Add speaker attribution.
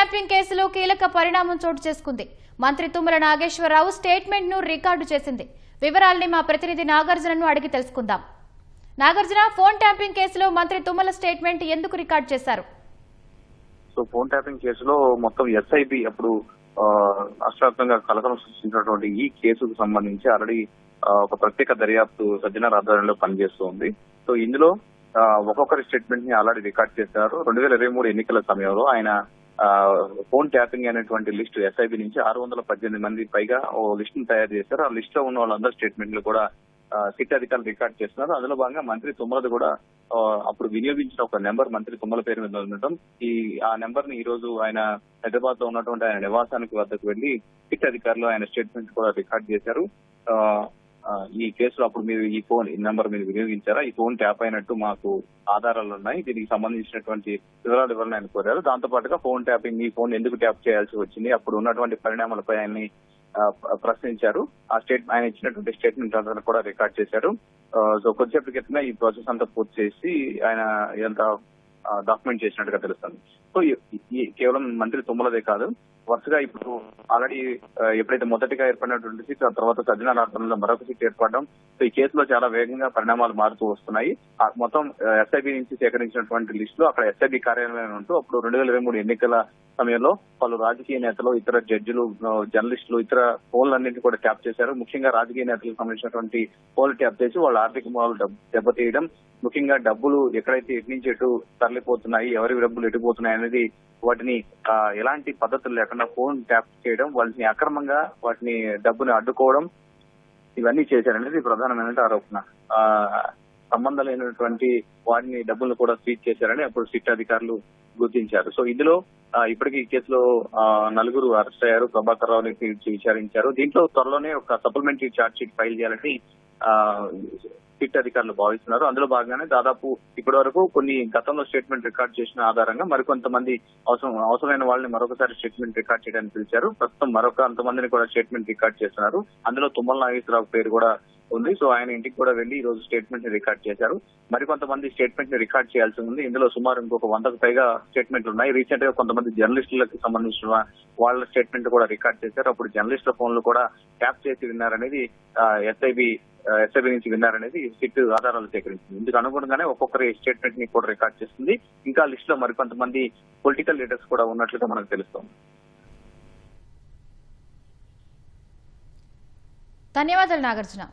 Speaker 1: Tapping కేసులో కీలక పరిణామం చోటు చేసుకుంది. మంత్రి తుమ్మల నాగేశ్వరరావు స్టేట్మెంట్ ను రికార్డు చేసింది. వివరాల్ని మా ప్రతినిధి నాగార్జునను అడిగి తెలుసుకుందాం. నాగార్జున, ఫోన్ ట్యాపింగ్ కేసులో మంత్రి తుమ్మల స్టేట్మెంట్ ఎందుకు రికార్డు చేశారు?
Speaker 2: సో ఫోన్ ట్యాపింగ్ కేసులో మొత్తం ఎస్ఐబి అప్పుడు రాష్ట్రవ్యాప్తంగా కలకలం సృష్టించినటువంటి ఈ కేసుకు సంబంధించి ఆల్రెడీ ఒక ప్రత్యేక దర్యాప్తు సజ్జనార్ ఆధ్వర్యంలో పనిచేస్తూ ఉంది. సో ఇందులో ఒక్కొక్కరి స్టేట్మెంట్ ని ఆల్రెడీ రికార్డ్ చేశారు. 2023 ఎన్నికల సమయంలో ఆయన ఫోన్ ట్యాపింగ్ అనేటువంటి లిస్టు ఎస్ఐబి నుంచి 618 మంది పైగా ఓ లిస్ట్ ను తయారు చేశారు. ఆ లిస్ట్ లో ఉన్న వాళ్ళందరూ స్టేట్మెంట్లు కూడా సిట్ అధికారులు రికార్డ్ చేస్తున్నారు. అందులో భాగంగా మంత్రి తుమ్మలది కూడా అప్పుడు వినియోగించిన ఒక నెంబర్ మంత్రి తుమ్మల పేరు మీద ఉండటం, ఆ నెంబర్ ని ఈ రోజు ఆయన హైదరాబాద్ లో ఉన్నటువంటి ఆయన నివాసానికి వద్దకు వెళ్లి సిట్ అధికారులు ఆయన స్టేట్మెంట్ కూడా రికార్డ్ చేశారు. ఈ కేసులో అప్పుడు మీరు ఈ నెంబర్ మీరు వినియోగించారా, ఈ ఫోన్ ట్యాప్ అయినట్టు మాకు ఆధారాలు ఉన్నాయి, దీనికి సంబంధించినటువంటి వివరాలు ఇవ్వాలని ఆయన కోరారు. దాంతో పాటుగా ఫోన్ ట్యాపింగ్, ఈ ఫోన్ ఎందుకు ట్యాప్ చేయాల్సి వచ్చింది, అప్పుడు ఉన్నటువంటి పరిణామాలపై ఆయన్ని ప్రశ్నించారు. ఆయన ఇచ్చినటువంటి స్టేట్మెంట్ అంతా కూడా రికార్డ్ చేశారు. సో కొద్దిసేపటి క్రితమే ఈ ప్రాసెస్ అంతా పూర్తి చేసి ఆయన ఇదంతా డాక్యుమెంట్ చేసినట్టుగా తెలుస్తుంది. సో కేవలం మంత్రి తుమ్మలదే కాదు, వరుసగా ఇప్పుడు ఆల్రెడీ ఎప్పుడైతే మొదటిగా ఏర్పడినటువంటి సీట్, ఆ తర్వాత సజ్జనార్ ఆధ్వర్యంలో మరొక సీట్ ఏర్పడడం, సో ఈ కేసులో చాలా వేగంగా పరిణామాలు మారుతూ వస్తున్నాయి. మొత్తం ఎస్ఐబి నుంచి సేకరించినటువంటి లిస్టులో అక్కడ ఎస్ఐబి కార్యాలయం ఉంటూ అప్పుడు 2023 ఎన్నికల సమయంలో పలు రాజకీయ నేతలు, ఇతర జడ్జిలు, జర్నలిస్టులు ఇతర ఫోన్లన్నింటినీ కూడా ట్యాప్ చేశారు. ముఖ్యంగా రాజకీయ నేతలకు సంబంధించినటువంటి ఫోన్లు ట్యాప్ చేసి వాళ్ళ ఆర్థిక మూలాలు దెబ్బతీయడం, ముఖ్యంగా డబ్బులు ఎక్కడైతే ఎటు నుంచి ఎటు తరలిపోతున్నాయి, ఎవరి డబ్బులు ఎటుపోతున్నాయి అనేది వాటిని ఎలాంటి పద్ధతులు లేకుండా ఫోన్ ట్యాప్ చేయడం, వాటిని అక్రమంగా వాటిని డబ్బుని అడ్డుకోవడం, ఇవన్నీ చేశారనేది ప్రధానమైన ఆరోపణ. సంబంధం లేనటువంటి వాటిని డబ్బులను కూడా సీజ్ చేశారని అప్పుడు సిట్ అధికారులు గుర్తించారు. సో ఇందులో ఇప్పటికీ ఈ కేసులో 4 అరెస్ట్ అయ్యారు. ప్రభాకర్ రావుని విచారించారు. దీంట్లో త్వరలోనే ఒక సప్లిమెంటరీ ఛార్జ్ షీట్ ఫైల్ చేయాలని సిట్ అధికారులు భావిస్తున్నారు. అందులో భాగంగానే దాదాపు ఇప్పటి వరకు కొన్ని గతంలో స్టేట్మెంట్ రికార్డ్ చేసిన ఆధారంగా మరికొంతమంది అవసరమైన వాళ్ళని మరొకసారి స్టేట్మెంట్ రికార్డ్ చేయడానికి పిలిచారు. ప్రస్తుతం కొంతమందిని కూడా స్టేట్మెంట్ రికార్డ్ చేస్తున్నారు. అందులో తుమ్మల నాగేశ్వరరావు పేరు కూడా ఉంది. సో ఆయన ఇంటికి కూడా వెళ్లి ఈ రోజు స్టేట్మెంట్ ని రికార్డ్ చేశారు. మరికొంతమంది స్టేట్మెంట్ ని రికార్డ్ చేయాల్సి ఉంది. ఇందులో సుమారు ఇంకొక 100కు పైగా స్టేట్మెంట్లు ఉన్నాయి. రీసెంట్ గా కొంతమంది జర్నలిస్టులకు సంబంధించిన వాళ్ళ స్టేట్మెంట్ కూడా రికార్డ్ చేశారు. అప్పుడు జర్నలిస్టుల ఫోన్లు కూడా ట్యాప్ చేసి విన్నారనేది ఎస్ఐబి నుంచి విన్నారనేది సిట్ ఆధారాలు సేకరించింది. ఇందుకు అనుగుణంగానే ఒక్కొక్కరి స్టేట్మెంట్ ని కూడా రికార్డ్ చేస్తుంది. ఇంకా లిస్ట్ లో మరికొంతమంది పొలిటికల్ లీడర్స్ కూడా ఉన్నట్లుగా మనకు తెలుస్తోంది.
Speaker 1: ధన్యవాదాలు నాగార్జున.